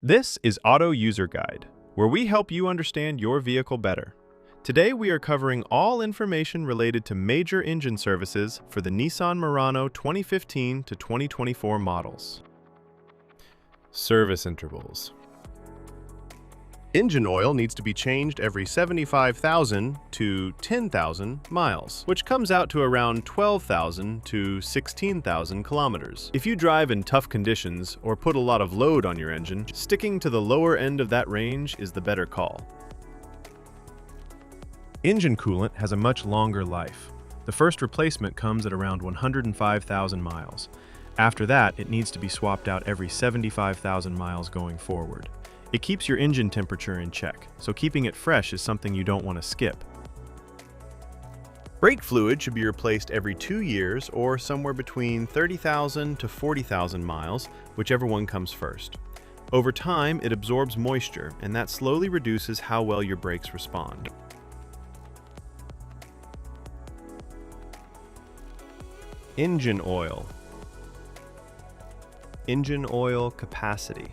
This is Auto User Guide, where we help you understand your vehicle better. Today we are covering all information related to major engine services for the Nissan Murano 2015 to 2024 models. Service intervals. Engine oil needs to be changed every 75,000 to 10,000 miles, which comes out to around 12,000 to 16,000 kilometers. If you drive in tough conditions or put a lot of load on your engine, sticking to the lower end of that range is the better call. Engine coolant has a much longer life. The first replacement comes at around 105,000 miles. After that, it needs to be swapped out every 75,000 miles going forward. It keeps your engine temperature in check, so keeping it fresh is something you don't want to skip. Brake fluid should be replaced every 2 years or somewhere between 30,000 to 40,000 miles, whichever one comes first. Over time, it absorbs moisture, and that slowly reduces how well your brakes respond. Engine oil. Engine oil capacity.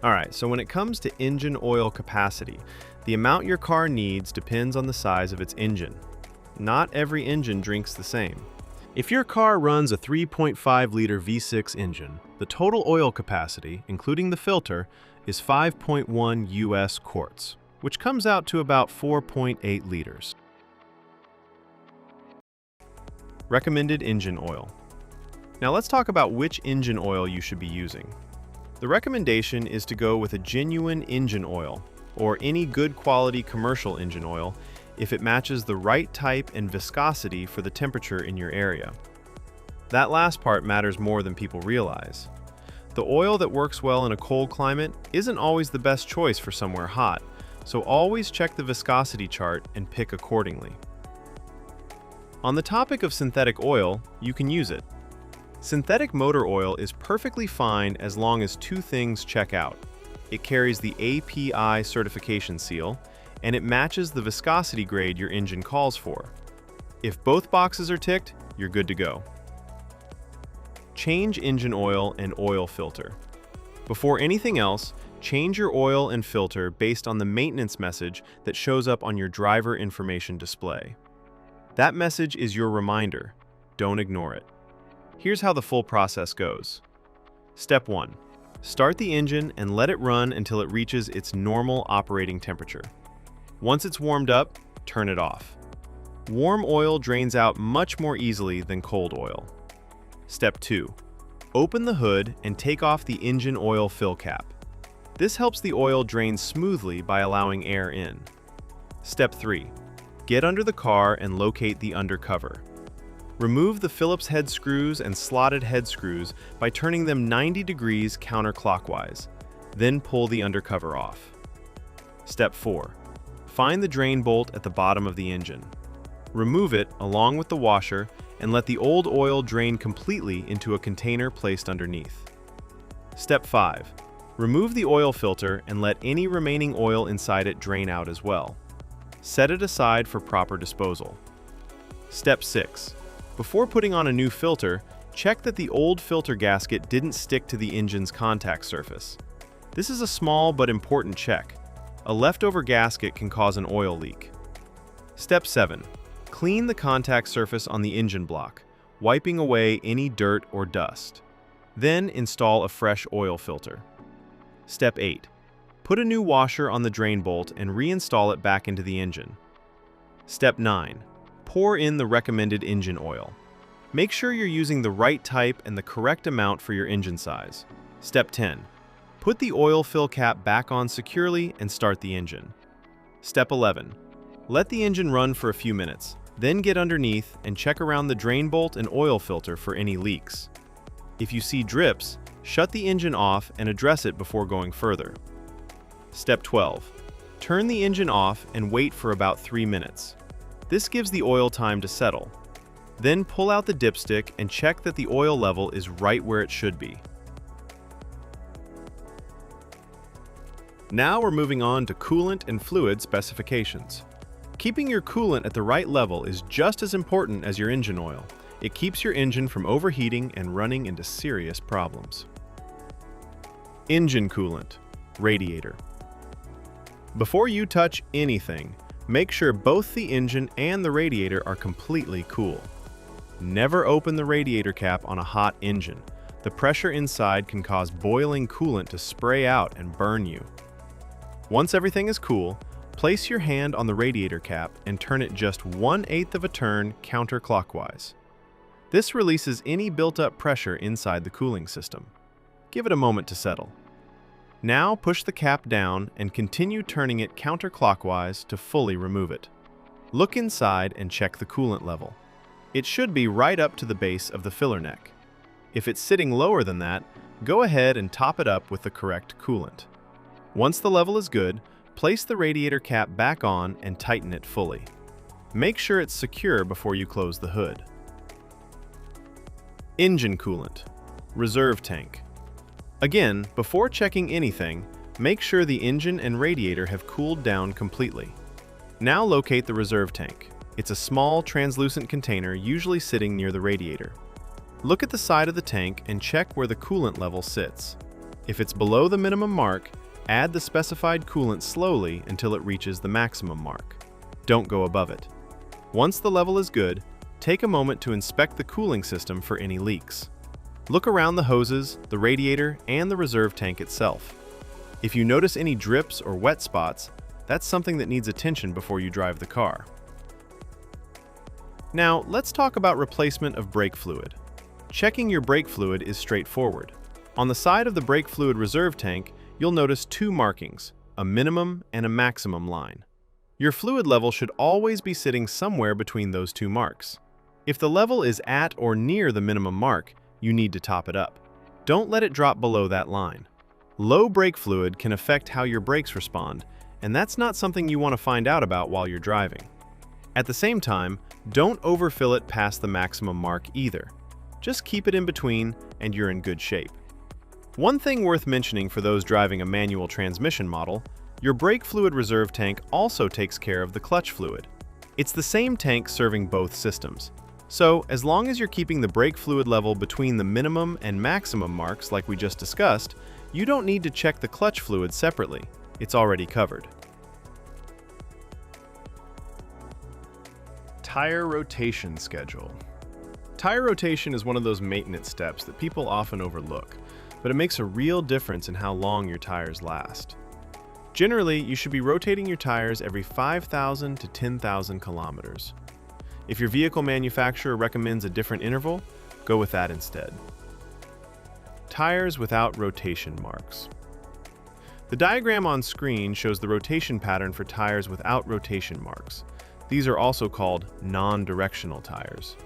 Alright, so when it comes to engine oil capacity, the amount your car needs depends on the size of its engine. Not every engine drinks the same. If your car runs a 3.5-liter V6 engine, the total oil capacity, including the filter, is 5.1 US quarts, which comes out to about 4.8 liters. Recommended engine oil. Now let's talk about which engine oil you should be using. The recommendation is to go with a genuine engine oil, or any good quality commercial engine oil, if it matches the right type and viscosity for the temperature in your area. That last part matters more than people realize. The oil that works well in a cold climate isn't always the best choice for somewhere hot, so always check the viscosity chart and pick accordingly. On the topic of synthetic oil, you can use it. Synthetic motor oil is perfectly fine as long as two things check out. It carries the API certification seal, and it matches the viscosity grade your engine calls for. If both boxes are ticked, you're good to go. Change engine oil and oil filter. Before anything else, change your oil and filter based on the maintenance message that shows up on your driver information display. That message is your reminder. Don't ignore it. Here's how the full process goes. Step 1. Start the engine and let it run until it reaches its normal operating temperature. Once it's warmed up, turn it off. Warm oil drains out much more easily than cold oil. Step 2. Open the hood and take off the engine oil fill cap. This helps the oil drain smoothly by allowing air in. Step 3. Get under the car and locate the undercover. Remove the Phillips head screws and slotted head screws by turning them 90 degrees counterclockwise. Then pull the undercover off. Step 4. Find the drain bolt at the bottom of the engine. Remove it along with the washer and let the old oil drain completely into a container placed underneath. Step 5. Remove the oil filter and let any remaining oil inside it drain out as well. Set it aside for proper disposal. Step 6. Before putting on a new filter, check that the old filter gasket didn't stick to the engine's contact surface. This is a small but important check. A leftover gasket can cause an oil leak. Step 7. Clean the contact surface on the engine block, wiping away any dirt or dust. Then install a fresh oil filter. Step 8. Put a new washer on the drain bolt and reinstall it back into the engine. Step 9. Pour in the recommended engine oil. Make sure you're using the right type and the correct amount for your engine size. Step 10. Put the oil fill cap back on securely and start the engine. Step 11. Let the engine run for a few minutes, then get underneath and check around the drain bolt and oil filter for any leaks. If you see drips, shut the engine off and address it before going further. Step 12. Turn the engine off and wait for about 3 minutes. This gives the oil time to settle. Then pull out the dipstick and check that the oil level is right where it should be. Now we're moving on to coolant and fluid specifications. Keeping your coolant at the right level is just as important as your engine oil. It keeps your engine from overheating and running into serious problems. Engine coolant, radiator. Before you touch anything, make sure both the engine and the radiator are completely cool. Never open the radiator cap on a hot engine. The pressure inside can cause boiling coolant to spray out and burn you. Once everything is cool, place your hand on the radiator cap and turn it just 1/8 of a turn counterclockwise. This releases any built-up pressure inside the cooling system. Give it a moment to settle. Now push the cap down and continue turning it counterclockwise to fully remove it. Look inside and check the coolant level. It should be right up to the base of the filler neck. If it's sitting lower than that, go ahead and top it up with the correct coolant. Once the level is good, place the radiator cap back on and tighten it fully. Make sure it's secure before you close the hood. Engine coolant, reserve tank. Again, before checking anything, make sure the engine and radiator have cooled down completely. Now locate the reserve tank. It's a small, translucent container usually sitting near the radiator. Look at the side of the tank and check where the coolant level sits. If it's below the minimum mark, add the specified coolant slowly until it reaches the maximum mark. Don't go above it. Once the level is good, take a moment to inspect the cooling system for any leaks. Look around the hoses, the radiator, and the reserve tank itself. If you notice any drips or wet spots, that's something that needs attention before you drive the car. Now, let's talk about replacement of brake fluid. Checking your brake fluid is straightforward. On the side of the brake fluid reserve tank, you'll notice two markings, a minimum and a maximum line. Your fluid level should always be sitting somewhere between those two marks. If the level is at or near the minimum mark, you need to top it up. Don't let it drop below that line. Low brake fluid can affect how your brakes respond, and that's not something you want to find out about while you're driving. At the same time, don't overfill it past the maximum mark either. Just keep it in between and you're in good shape. One thing worth mentioning for those driving a manual transmission model, your brake fluid reserve tank also takes care of the clutch fluid. It's the same tank serving both systems. So, as long as you're keeping the brake fluid level between the minimum and maximum marks like we just discussed, you don't need to check the clutch fluid separately. It's already covered. Tire rotation schedule. Tire rotation is one of those maintenance steps that people often overlook, but it makes a real difference in how long your tires last. Generally, you should be rotating your tires every 5,000 to 10,000 kilometers. If your vehicle manufacturer recommends a different interval, go with that instead. Tires without rotation marks. The diagram on screen shows the rotation pattern for tires without rotation marks. These are also called non-directional tires.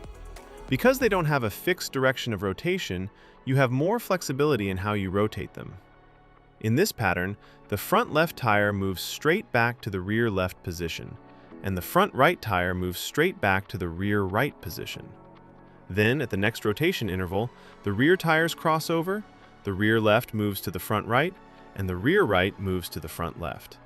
Because they don't have a fixed direction of rotation, you have more flexibility in how you rotate them. In this pattern, the front left tire moves straight back to the rear left position, and the front right tire moves straight back to the rear right position. Then, at the next rotation interval, the rear tires cross over, the rear left moves to the front right, and the rear right moves to the front left.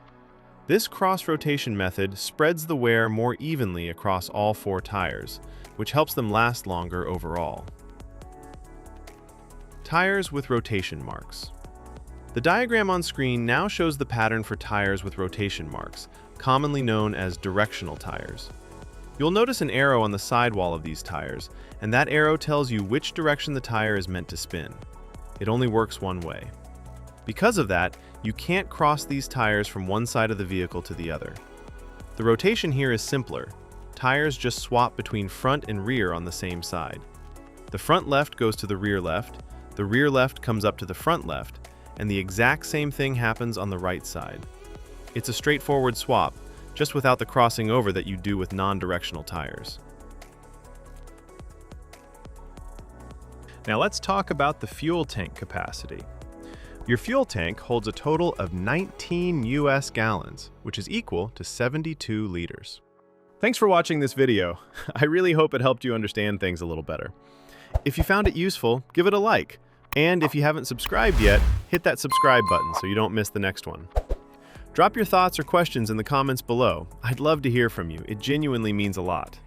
This cross-rotation method spreads the wear more evenly across all four tires, which helps them last longer overall. Tires with rotation marks. The diagram on screen now shows the pattern for tires with rotation marks, commonly known as directional tires. You'll notice an arrow on the sidewall of these tires, and that arrow tells you which direction the tire is meant to spin. It only works one way. Because of that, you can't cross these tires from one side of the vehicle to the other. The rotation here is simpler. Tires just swap between front and rear on the same side. The front left goes to the rear left comes up to the front left, and the exact same thing happens on the right side. It's a straightforward swap, just without the crossing over that you do with non-directional tires. Now let's talk about the fuel tank capacity. Your fuel tank holds a total of 19 US gallons, which is equal to 72 liters. Thanks for watching this video. I really hope it helped you understand things a little better. If you found it useful, give it a like. And if you haven't subscribed yet, hit that subscribe button so you don't miss the next one. Drop your thoughts or questions in the comments below. I'd love to hear from you. It genuinely means a lot.